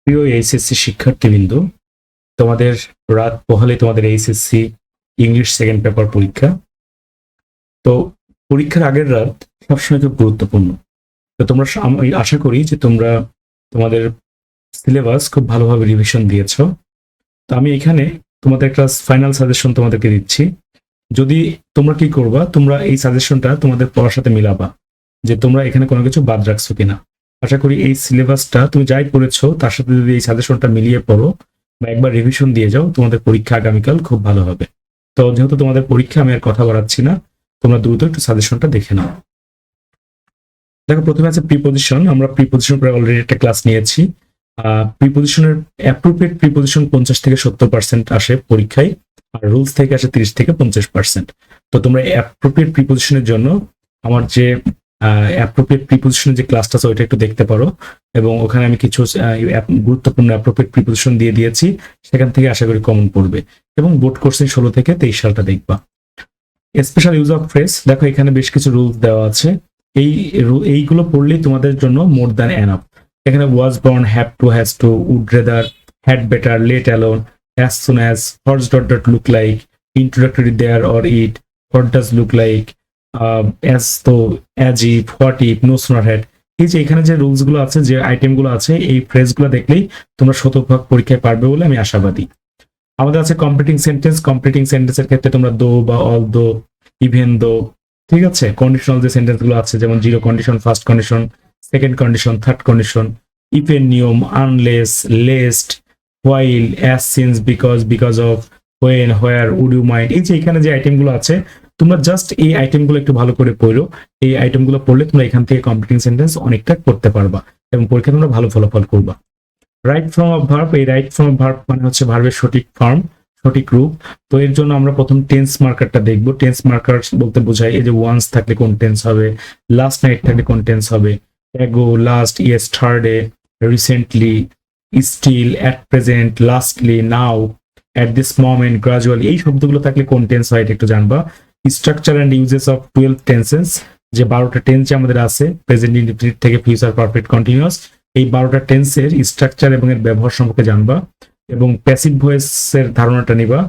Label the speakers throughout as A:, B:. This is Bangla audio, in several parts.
A: প্রিয় এইচএসসি শিক্ষার্থীবৃন্দ, তোমাদের রাত পোহালে তোমাদের এইচএসসি ইংলিশ সেকেন্ড পেপার পরীক্ষা। তো পরীক্ষার আগের রাত সবসময় খুব গুরুত্বপূর্ণ। তো তোমরা আমি আশা করি যে তোমরা তোমাদের সিলেবাস খুব ভালোভাবে রিভিশন দিয়েছো। তো আমি এখানে তোমাদের একটা ফাইনাল সাজেশন তোমাদেরকে দিচ্ছি। যদি তোমরা কি করবা, তোমরা এই সাজেশনটা তোমাদের পড়ার সাথে মিলাবা যে তোমরা এখানে কোনো কিছু বাদ রাখছো কিনা। আশা করি এই সিলেবাসটা তুমি যাই পড়েছো তার সাথে যদি এই সাজেশনটা মিলিয়ে পড়ো বা একবার রিভিশন দিয়ে যাও, তোমাদের পরীক্ষা আগামীকাল খুব ভালো হবে। তো যেহেতু তোমাদের পরীক্ষা, আমি আর কথা বাড়াচ্ছি না, তোমরা দ্রুত একটু সাজেশনটা দেখে নাও। দেখো, প্রথমে আছে প্রিপোজিশন। আমরা প্রিপোজিশন পরে অলরেডি একটা ক্লাস নিয়েছি। প্রিপোজিশনের অ্যাপ্রোপ্রিয়েট প্রিপোজিশন 50 থেকে 70% আসে পরীক্ষায়, আর রুলস থেকে আসে 30 থেকে 50%। তো তোমরা অ্যাপ্রোপ্রিয়েট প্রিপোজিশনের জন্য আমার যে অ্যাপ্রোপ্রিয়েট প্রিপোজিশনের যে ক্লাসটা আছে ওইটা একটু দেখতে পারো, এবং ওখানে আমি কিছু গুরুত্বপূর্ণ অ্যাপ্রোপ্রিয়েট প্রিপোজিশন দিয়ে দিয়েছি, সেখান থেকে আশা করি কমন পড়বে। এবং বোর্ড কোর্সিং 16 থেকে 23 সালটা দেখবা। স্পেশাল ইউজ অফ ফ্রেজ, দেখো এখানে বেশ কিছু রুলস দেওয়া আছে। এইগুলো পড়লেই তোমাদের জন্য মোর দ্যান এনাফ। এখানে was born, have to, has to, would rather, had better, let alone, as soon as, what's dot dot look like, introductory there or it, what does look like, as to, as if, what if, no sooner had. এই যে এখানে যে রুলস গুলো আছে, যে আইটেম গুলো আছে, এই ফ্রেজ গুলো দেখলেই তোমরা 100% পরীক্ষায় পারবে বলে আমি আশাবাদী। আমাদের আছে কমপ্লিটিং সেন্টেন্স। কমপ্লিটিং সেন্টেন্সের ক্ষেত্রে তোমরা দো বা অল দো, ইভেন দো, ঠিক আছে। কন্ডিশনাল যে সেন্টেন্স গুলো আছে, যেমন zero condition, first condition, second condition, third condition, ইফের নিয়ম, unless, lest, while, as, since, because, because of, when, where, would you mind. এই যে এখানে যে আইটেম গুলো আছে, তোমরা জাস্ট এই আইটেম গুলো একটু ভালো করে পড়ো। এই আইটেম গুলো পড়লে তোমরা এখান থেকে কমপ্লিটিং সেন্টেন্স অনেকটা করতে পারবা এবং পরীক্ষা তোমরা ভালো ফলাফল করবা। রাইট ফর্ম অফ ভার্ব, এই রাইট ফর্ম অফ ভার্ব মানে হচ্ছে ভার্বের সঠিক ফর্ম, সঠিক রূপ। তো এর জন্য আমরা প্রথম টেন্স মার্কারটা দেখবো। টেন্স মার্কার বলতে বোঝায় এই যে ওয়ান্স থাকলে কোন টেন্স হবে, লাস্ট নাইট থাকলে কোন টেন্স হবে, ago, last, yesterday, recently, still, at present, lastly, now, at this moment, gradually. এই শব্দগুলো থাকলে কোন টেন্স হয় এটা একটু জানবা। Structure and uses of 12 tenses, যে 12টা টেন্স আমাদের আছে প্রেজেন্ট ইনডিফিনিট থেকে ফিউচার পারফেক্ট কন্টিনিউয়াস, এই 12টা টেন্সের স্ট্রাকচার এবং এর ব্যবহার সম্পর্কে জানবা এবং প্যাসিভ ভয়েসের ধারণাটা নিবা।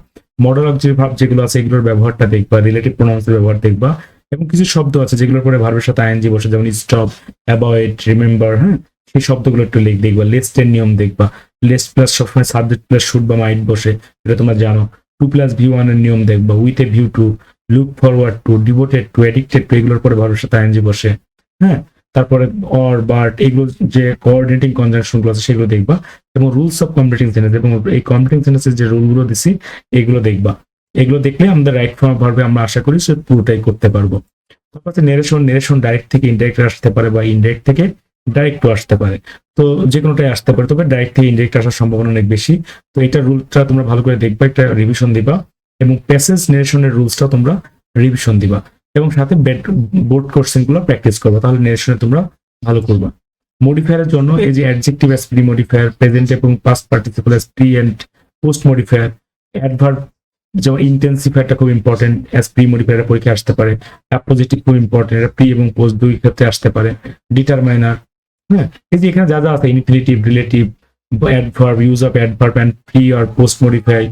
A: মডেল অবজেক্টিভ ভার্ব যেগুলো আছে এগুলোর ব্যবহারটা দেখবা, রিলেটিভ প্রোনাউন্সের ব্যবহার দেখবা, এবং কিছু শব্দ আছে যেগুলোর পরে ভার্বের সাথে আইএনজি বসে, যেমন স্টপ, অ্যাভয়েড, রিমেম্বার, হ্যাঁ, সেই শব্দগুলো একটু দেখবা। লেস্টের নিয়ম দেখবা। লেস্ট প্লাস সবসময় সাবজেক্ট প্লাস শুড বা মাইট বসে, এটা তোমরা জানো। টু প্লাস ভিউ ওয়ান এর নিয়ম দেখবা। With a view to, look forward to, devoted to, addicted two, এগুলোর পরে ভার্বের সাথে আইএনজি বসে, হ্যাঁ। তারপরে অর, বাট, এগুলো যে কোঅর্ডিনেটিং কনজাংশন গুলো আছে সেগুলো দেখবা, এবং রুলস অফ কমপ্লিটিং সেন্টেন্স, এবং এই কমপ্লিটিং সেন্টেন্সের যে রুলগুলো দিছি এগুলো দেখবা। এগুলো দেখলে আমাদের রাইট ফর্ম অফ ভার্বে আমরা আশা করি সে পুরোটাই করতে পারবো। তারপর হচ্ছে নেরেশন। নেরেশন ডাইরেক্ট থেকে ইনডাইরেক্ট আসতে পারে বা ইনডাইরেক্ট থেকে ডাইরেক্টও আসতে পারে। তো যে কোনোটাই আসতে পারে, তবে ডাইরেক্ট থেকে ইনডাইরেক্ট আসার সম্ভাবনা অনেক বেশি। তো এটা রুলটা তোমরা ভালো করে দেখবা, একটা রিভিশন দিবা, এবং প্যাসেজ নেরেশনের রুলসটা তোমরা রিভিশন দিবা, এবং সাথে বোর্ড কোর্সিং গুলো প্র্যাকটিস করবা, তাহলে নেরেশনে তোমরা ভালো করবা। মডিফায়ারের জন্য এই যে adjective as pre modifier, present এবং past participle as pre and post modifier, adverb যেমন ইন্টেন্সিফায়ারটা খুব ইম্পর্টেন্ট, অ্যাজ প্রি মডিফায়ার পরীক্ষা আসতে পারে। অ্যাপোজিটিভ খুব ইম্পর্টেন্ট, এটা প্রি এবং পোস্ট দুই ক্ষেত্রে আসতে পারে। ডিটারমাইনার, হ্যাঁ, এই যে এখানে যা যা আছে, infinitive, relative, adverb, use of adverb and pre or post modify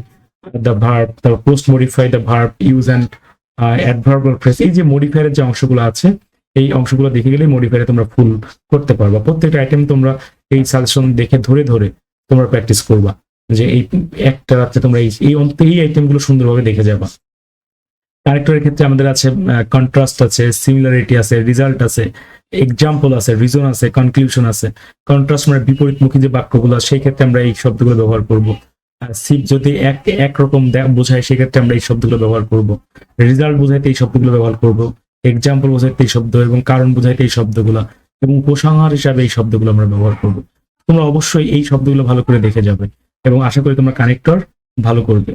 A: the verb, তারপর post modify the verb, use and adverbial phrase. এই যে মডিফায়ারের যে অংশগুলো আছে, এই অংশগুলো দেখে গেলে মডিফায়ারে তোমরা ফুল করতে পারবা। প্রত্যেকটা আইটেম তোমরা এই সাজেশন দেখে ধরে ধরে তোমরা প্র্যাকটিস করবা, যে এই একটা রাত্রে তোমরা এই অন্তত এই আইটেমগুলো সুন্দরভাবে দেখে যাবা। ক্যারেক্টারের ক্ষেত্রে আমাদের আছে কন্ট্রাস্ট আছে, সিমিলারিটি আছে, রেজাল্ট আছে, এক্সাম্পল আছে, রিজন আছে, কনক্লুশন আছে। কন্ট্রাস্ট মানে বিপরীতমুখী যে বাক্যগুলো, সেই ক্ষেত্রে আমরা এই শব্দগুলো ব্যবহার করব। সিপ যদি একরকম বোঝায় সেক্ষেত্রে আমরা এই শব্দগুলো ব্যবহার করব। রেজাল্ট বোঝাইতে এই শব্দগুলো ব্যবহার করব, এক্সাম্পল বোঝাইতে এই শব্দ, এবং কারণ বোঝাইতে এই শব্দগুলো, এবং উপসংহার হিসাবে এই শব্দগুলো আমরা ব্যবহার করব। তোমরা অবশ্যই এই শব্দগুলো ভালো করে দেখে যাবে, এবং আশা করি তোমরা কানেক্টর ভালো করবে।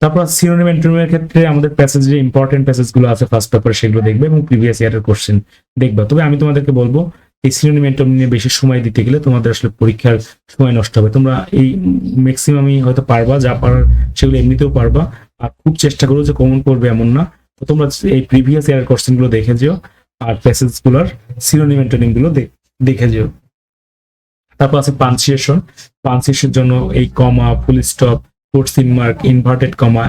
A: তারপর সিনোনিম অ্যান্টোনিমের ক্ষেত্রে আমাদের প্যাসেজ যে ইম্পর্টেন্ট প্যাসেজ গুলো আছে ফার্স্ট পেপারে সেগুলো দেখবে, এবং প্রিভিয়াস ইয়ারের কোশ্চেন দেখবা। তবে আমি তোমাদেরকে বলবো এই সিনোনিম অ্যান্টোনিম নিয়ে বেশি সময় দিতে গেলে তোমাদের আসলে পরীক্ষার সময় নষ্ট হবে। তোমরা এই ম্যাক্সিমামই হয়তো পারবা, যা পারার সেগুলো এমনিতেও পারবা, আর খুব চেষ্টা করো যে কমন করবে এমন না। তো তোমরা এই প্রিভিয়াস ইয়ারের কোশ্চেন গুলো দেখে যেও, আর প্যাসেজ গুলোর সিনোনিম অ্যান্টোনিম গুলো দেখে যেও। তারপর আছে পাঞ্চুয়েশন। পাঞ্চুয়েশনের জন্য এই comma, full stop, quotation mark, inverted comma,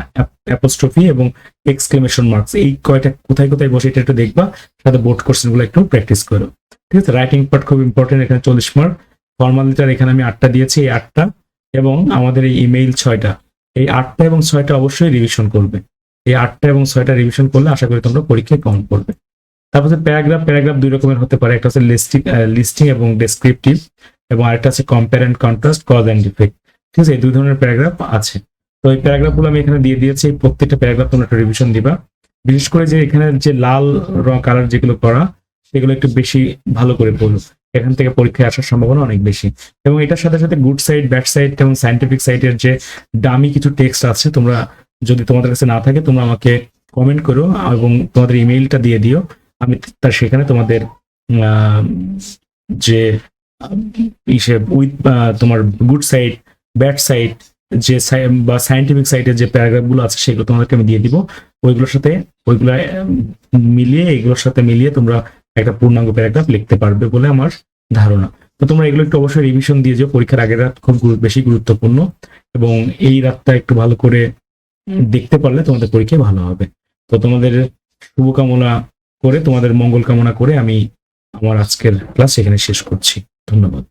A: apostrophe এবং এক্সক্লেমেশন মার্কস, এই কয়টা কোথায় কোথায় বসে এটা একটু দেখবা, সাথে বোর্ড কোশ্চেন গুলো একটু প্র্যাকটিস করো। ঠিক আছে, রাইটিং পার্ট খুব ইম্পর্টেন্ট, এখানে 40 মার্ক। ফর্মাল লেটার এখানে আমি 8টা দিয়েছি, এই 8টা, এবং আমাদের এই ইমেইল 6টা। এই 8টা এবং 6টা অবশ্যই রিভিশন করবে। এই 8টা এবং 6টা রিভিশন করলে আশা করি তোমরা পরীক্ষায় কমন করবে। তারপর হচ্ছে প্যারাগ্রাফ। প্যারাগ্রাফ দুই রকমের হতে পারে, একটা হচ্ছে লিস্টিং এবং ডেসক্রিপটিভ, এবং আরেকটা আছে compare and contrast, cause and effect. ঠিক আছে, এই দুই ধরনের প্যারাগ্রাফ আছে। তো এই প্যারাগ্রাফগুলো আমি এখানে দিয়ে দিয়েছি, প্রত্যেকটা প্যারাগ্রাফ তোমরা একটা রিভিশন দিবা। বিশেষ করে যে এখানে যে লাল রং কালার যেগুলো করা, সেগুলো একটু বেশি ভালো করে পড়ো, এখান থেকে পরীক্ষায় আসার সম্ভাবনা অনেক বেশি। এবং এটার সাথে সাথে গুড সাইড, ব্যাড সাইড এবং সায়েন্টিফিক সাইডের যে দামি কিছু টেক্সট আছে, তোমরা যদি তোমাদের কাছে না থাকে তোমরা আমাকে কমেন্ট করো এবং তোমাদের ইমেইলটা দিয়ে দিও, আমি তার সেখানে তোমাদের যে উইথ তোমার গুড সাইড, ব্যাড সাইড, যে বা সায়েন্টিফিক সাইডের যে প্যারাগ্রাফগুলো আছে সেগুলো তোমাদেরকে আমি দিয়ে দিব। ওইগুলোর সাথে ওইগুলো মিলিয়ে, এগুলোর সাথে মিলিয়ে তোমরা একটা পূর্ণাঙ্গ প্যারাগ্রাফ লিখতে পারবে বলে আমার ধারণা। তো তোমরা এগুলো একটু অবশ্যই রিভিশন দিয়ে যাও, পরীক্ষার আগের রাত খুব বেশি গুরুত্বপূর্ণ, এবং এই রাতটা একটু ভালো করে দেখতে পারলে তোমাদের পরীক্ষায় ভালো হবে। তো তোমাদের শুভকামনা করে, তোমাদের মঙ্গল কামনা করে আমি আমার আজকের ক্লাস এখানে শেষ করছি। ধন্যবাদ।